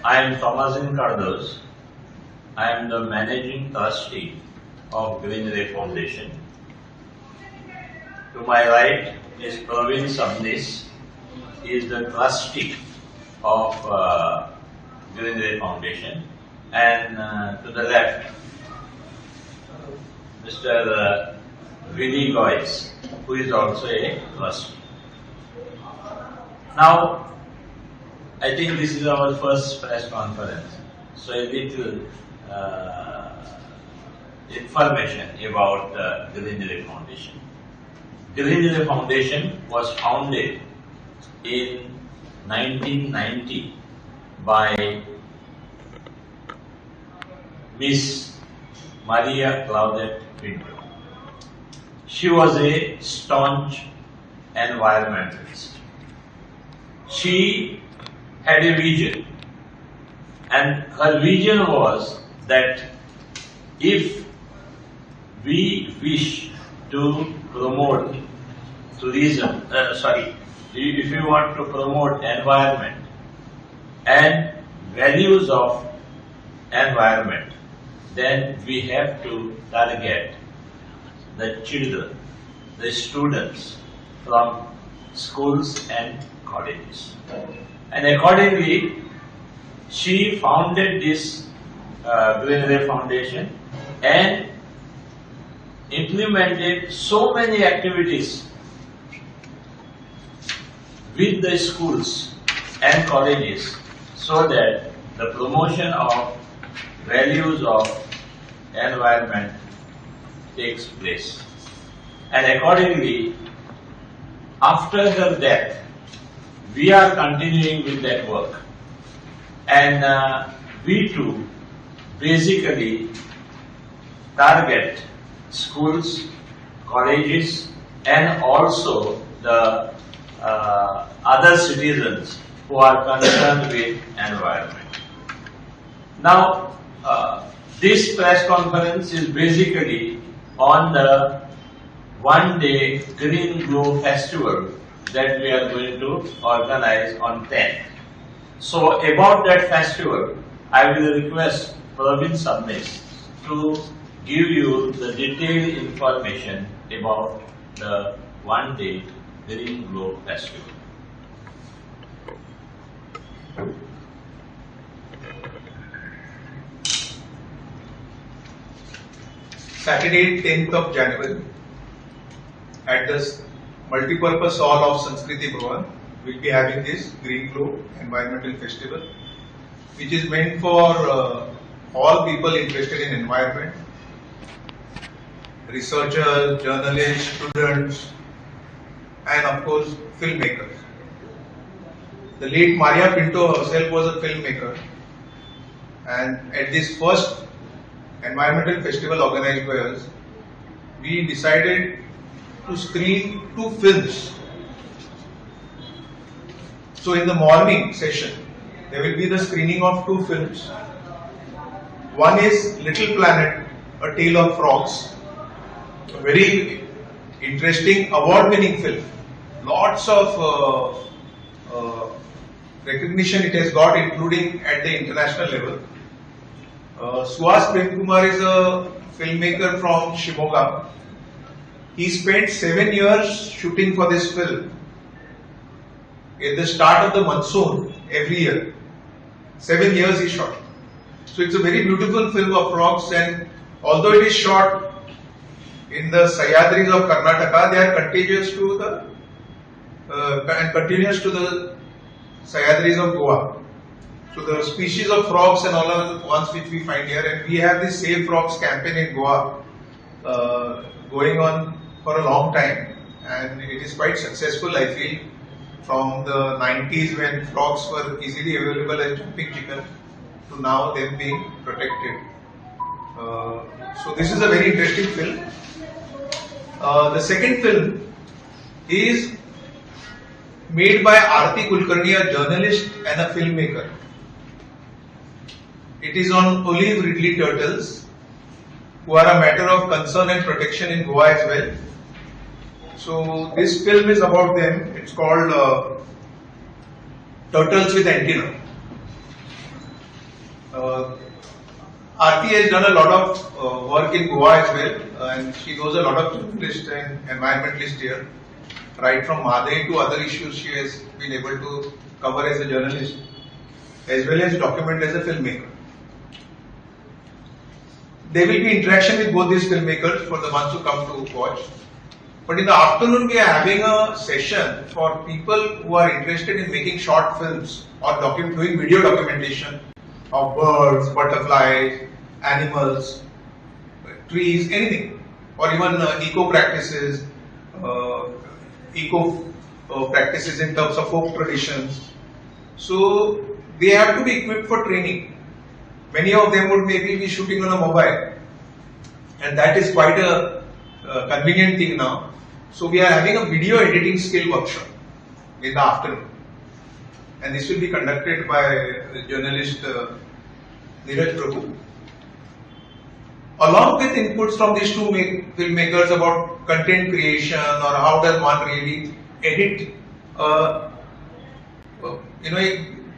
I am Thomas Cardos. I am the managing trustee of Green Ray Foundation. To my right is Prudent. He is the trustee of Green Ray Foundation, and to the left, Mr. Vinny Goyce, who is also a trustee. Now, I think this is our first press conference, so a little information about the Green Ray Foundation. Green Ray Foundation was founded in 1990 by Miss Maria Claudette Pinto. She was a staunch environmentalist. She had a vision, and her vision was that if we wish to promote tourism, if we want to promote environment and values of environment, then we have to target the children, the students from schools and colleges. And accordingly, she founded this Green Ray Foundation and implemented so many activities with the schools and colleges so that the promotion of values of environment takes place. And accordingly, after her death, we are continuing with that work. And we too basically target schools, colleges, and also the other citizens who are concerned with environment. Now, this press conference is basically on the one-day Green Glow Festival that we are going to organize on 10th. So about that festival, I will request Praveen Sabnis to give you the detailed information about the one-day Green Glow Festival. Saturday, 10th of January, at the multipurpose hall of Sanskriti Bhavan, we'll be having this Green Glow Environmental Festival, which is meant for all people interested in environment, researchers, journalists, students, and of course, filmmakers. The late Maria Pinto herself was a filmmaker, and at this first environmental festival organized by us, we decided to screen 2 films. So in the morning session, there will be the screening of 2 films. One is Little Planet, A Tale of Frogs, a very interesting award-winning film. Lots of recognition it has got, including at the international level. Suhas Prem Kumar is a filmmaker from Shimoga. He spent 7 years shooting for this film. At the start of the monsoon every year, 7 years he shot. So it's a very beautiful film of frogs, and although it is shot in the Sahyadris of Karnataka, they are contagious to the and continuous to the Sahyadris of Goa. So the species of frogs and all are the ones which we find here, and we have this Save Frogs campaign in Goa going on for a long time, and it is quite successful, I feel, from the 90s when frogs were easily available as jumping chicken to now them being protected. So this is a very interesting film. The second film is made by Aarti Kulkarni, a journalist and a filmmaker. It is on olive ridley turtles, who are a matter of concern and protection in Goa as well. So this film is about them. It's called Turtles with Antenna. Aarti has done a lot of work in Goa as well, and she knows a lot of journalists and environmentalists here. Right from Madhe to other issues, she has been able to cover as a journalist, as well as document as a filmmaker. There will be interaction with both these filmmakers for the ones who come to watch. But in the afternoon, we are having a session for people who are interested in making short films or doing video documentation of birds, butterflies, animals, trees, anything, or even eco practices, practices in terms of folk traditions. So they have to be equipped for training. Many of them would maybe be shooting on a mobile, and that is quite a convenient thing now. So we are having a video editing skill workshop in the afternoon, and this will be conducted by journalist Neeraj Prabhu, along with inputs from these two filmmakers about content creation or how does one really edit,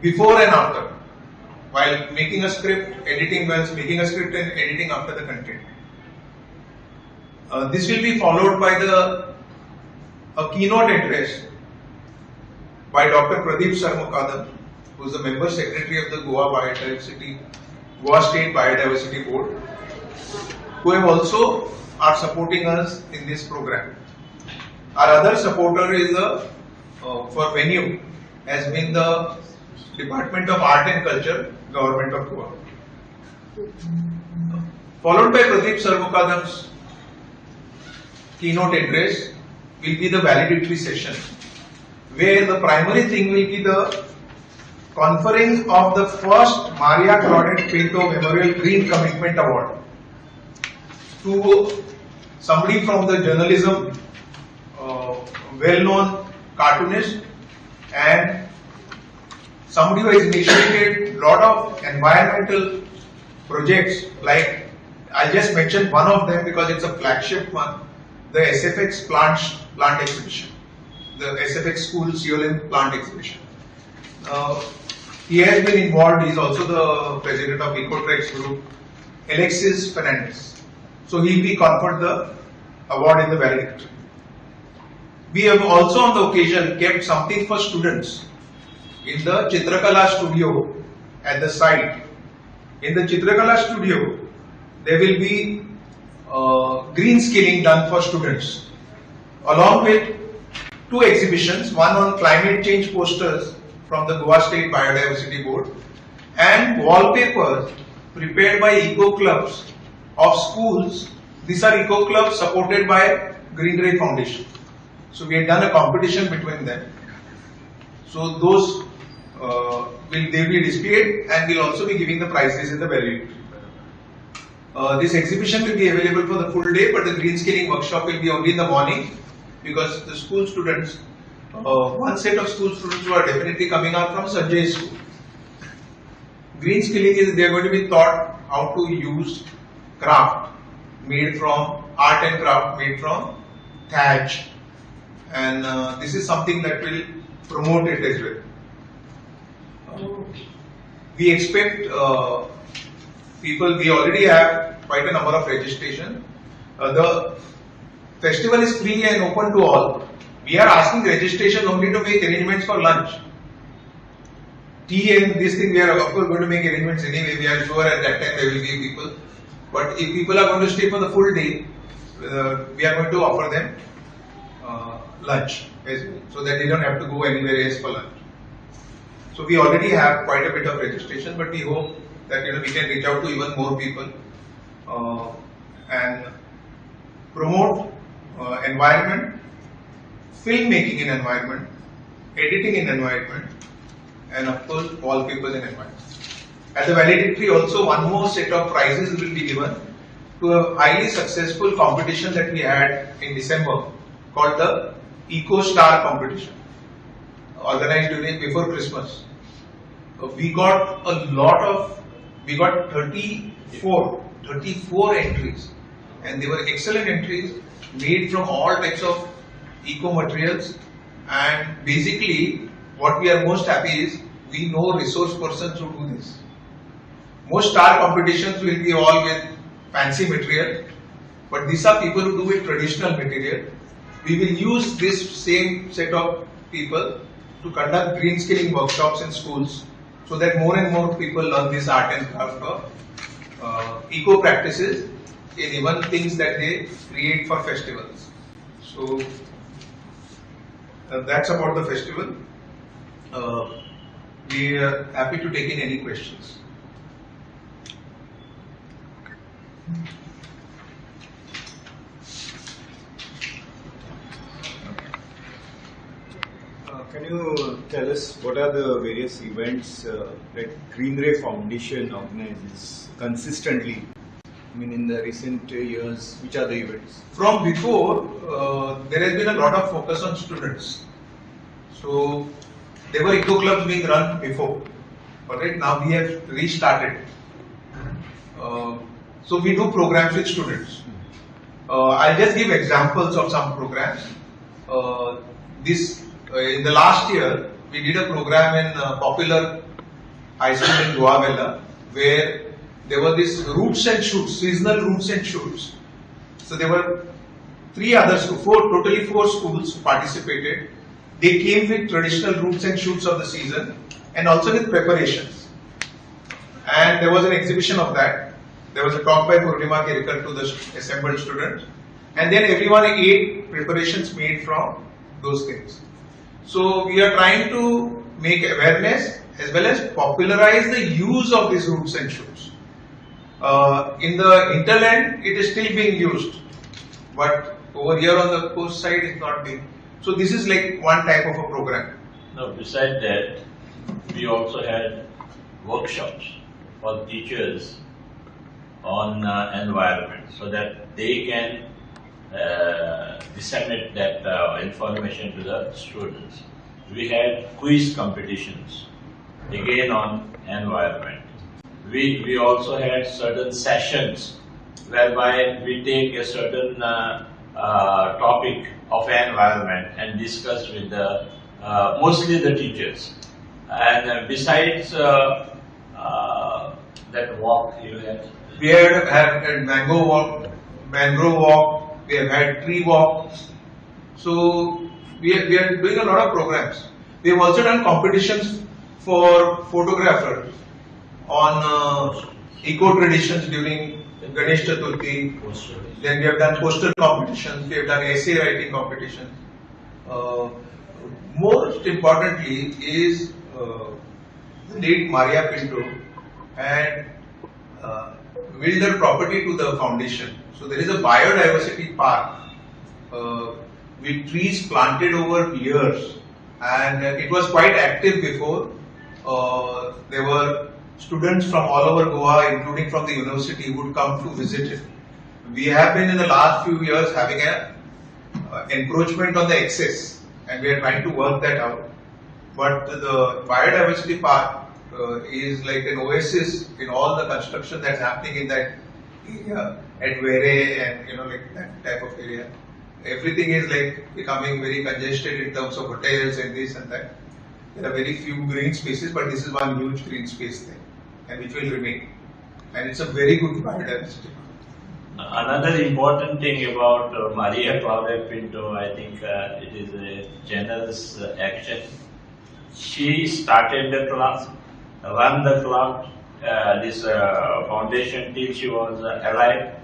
before and after, while making a script, editing while making a script and editing after the content. This will be followed by a keynote address by Dr. Pradeep Sarmukadam, who is the member secretary of the Goa State Biodiversity Board, who have also are supporting us in this program. Our other supporter is for venue has been the Department of Art and Culture, Government of Goa. Followed by Pradeep Sarmukadam's keynote address will be the valedictory session, where the primary thing will be the conferring of the first Maria Claudette Pinto Memorial Green Commitment Award to somebody from the journalism, well-known cartoonist, and somebody who has initiated a lot of environmental projects. Like I just mentioned one of them because it's a flagship one, the SFX plant exhibition, the SFX School COLM plant exhibition. He has been involved. He is also the president of Ecotrax Group, Alexis Fernandez. So he will be conferred the award in the valedictory. We have also on the occasion kept something for students in the Chitrakala studio at the site. In the Chitrakala studio, there will be green skilling done for students, along with two exhibitions, one on climate change posters from the Goa State Biodiversity Board and wallpapers prepared by eco clubs of schools. These are eco clubs supported by Green Ray Foundation. So we have done a competition between them. So those they will be displayed, and we'll also be giving the prizes in the valedictory. This exhibition will be available for the full day, but the green skilling workshop will be only in the morning, because the school students, one set of school students who are definitely coming out from Sanjay School. Green skilling is they are going to be taught how to use craft made from art and craft made from thatch, and this is something that will promote it as well. We expect people, we already have quite a number of registration. The festival is free and open to all. We are asking registration only to make arrangements for lunch. Tea and this thing, we are of course going to make arrangements anyway. We are sure at that time there will be people. But if people are going to stay for the full day, we are going to offer them lunch as well, so that they don't have to go anywhere else for lunch. So we already have quite a bit of registration, but we hope that we can reach out to even more people and promote environment, filmmaking in environment, editing in environment, and of course wallpapers in environment. At the valedictory also, one more set of prizes will be given to a highly successful competition that we had in December called the Eco Star competition, organized before Christmas. We got 34 entries, and they were excellent entries made from all types of eco materials. And basically what we are most happy is we know resource persons who do this. Most star competitions will be all with fancy material, but these are people who do with traditional material. We will use this same set of people to conduct green skilling workshops in schools so that more and more people learn this art and craft of eco practices in even things that they create for festivals. So that's about the festival. We are happy to take in any questions. Can you tell us what are the various events that Green Ray Foundation organizes consistently? I mean, in the recent years, which are the events? From before, there has been a lot of focus on students. So there were eco clubs being run before. Alright, now we have restarted. So we do programs with students. I'll just give examples of some programs. In the last year, we did a program in popular high school in Goa, where there were these roots and shoots, seasonal roots and shoots. So there were totally four schools participated. They came with traditional roots and shoots of the season and also with preparations. And there was an exhibition of that. There was a talk by Purnima Kirikar to the assembled students. And then everyone ate preparations made from those things. So we are trying to make awareness as well as popularize the use of these roots and shoots. In the hinterland, it is still being used, but over here on the coast side, it's not being. So this is like one type of a program. Now, besides that, we also had workshops for teachers on environment, so that they can disseminate that information to the students. We had quiz competitions, again on environment. We also had certain sessions whereby we take a certain topic of environment and discuss with the mostly the teachers. And besides that walk you had? We had mangrove walk, we have had tree walks. So we are doing a lot of programs. We have also done competitions for photographers on eco traditions during Ganesh Chaturthi. Then we have done poster competitions, we have done essay writing competitions. Most importantly is the late Maria Pinto and willed her property to the foundation. So there is a biodiversity park with trees planted over years, and it was quite active before. There were students from all over Goa, including from the university, who would come to visit it. We have been in the last few years having an encroachment on the excess, and we are trying to work that out. But the biodiversity park is like an oasis in all the construction that's happening in that area at Vere and like that type of area. Everything is like becoming very congested in terms of hotels and this and that. There are very few green spaces, but this is one huge green space there, and which will remain. And it's a very good biodiversity. Another important thing about Maria Claudia Pinto, I think it is a generous action. She started the class, run the club, this foundation till she was alive.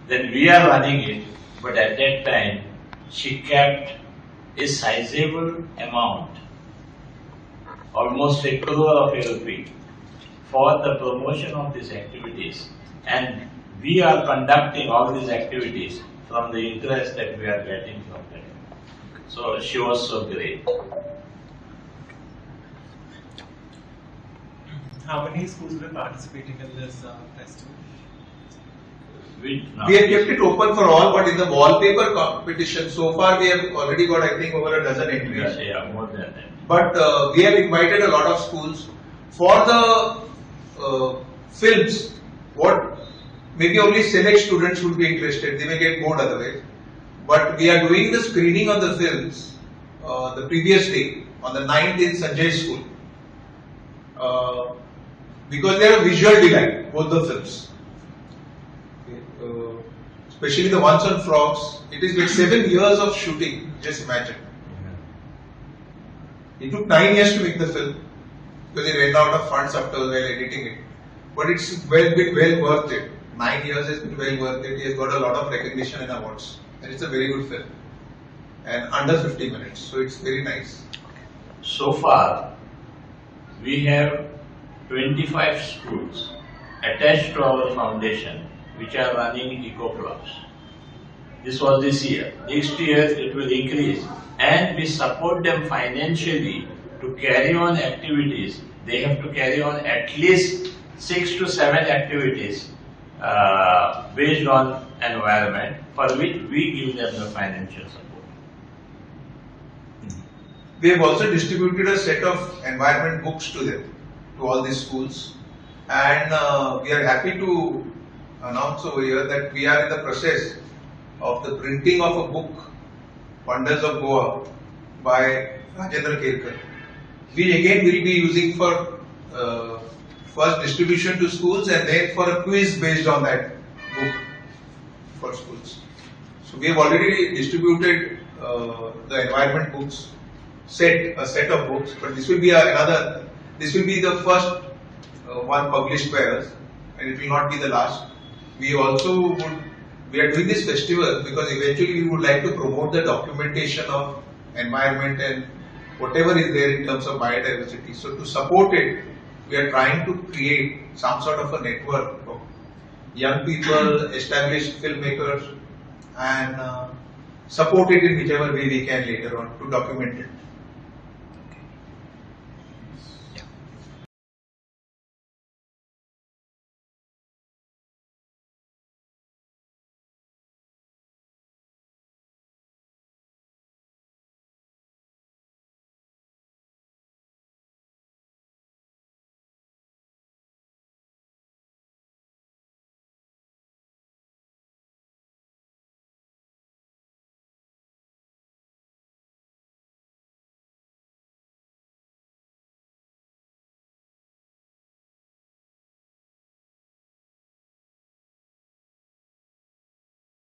Then we are running it, but at that time she kept a sizable amount, almost 1 crore of LP, for the promotion of these activities. And we are conducting all these activities from the interest that we are getting from them. So she was so great. How many schools were participating in this festival? We have kept it open for all, but in the wallpaper competition, so far we have already got, I think, over a dozen entries. Yeah, more than that. But we have invited a lot of schools for the films. Maybe only select students would be interested. They may get bored otherwise. But we are doing the screening of the films the previous day on the 9th in Sanjay School. because they are a visual delight, both the films. Okay, especially the ones on frogs, it is like 7 years of shooting, just imagine. It took 9 years to make the film because it ran out of funds after while editing it. But it's been well worth it. 9 years has been well worth it. He has got a lot of recognition and awards. And it's a very good film. And under 50 minutes. So it's very nice. So far, we have 25 schools attached to our foundation which are running eco clubs. This was this year. Next year it will increase, and we support them financially to carry on activities. They have to carry on at least 6 to 7 activities based on environment, for which we give them the financial support. We have also distributed a set of environment books to them, to all these schools. And we are happy to announce over here that we are in the process of the printing of a book, Wonders of Goa, by Rajendra Kerkar. We again will be using for first distribution to schools and then for a quiz based on that book for schools. So we have already distributed the environment books, a set of books, but this will be this will be the first one published by us, and it will not be the last. We are doing this festival because eventually we would like to promote the documentation of environment and whatever is there in terms of biodiversity. So to support it, we are trying to create some sort of a network of young people, established filmmakers, and support it in whichever way we can later on to document it.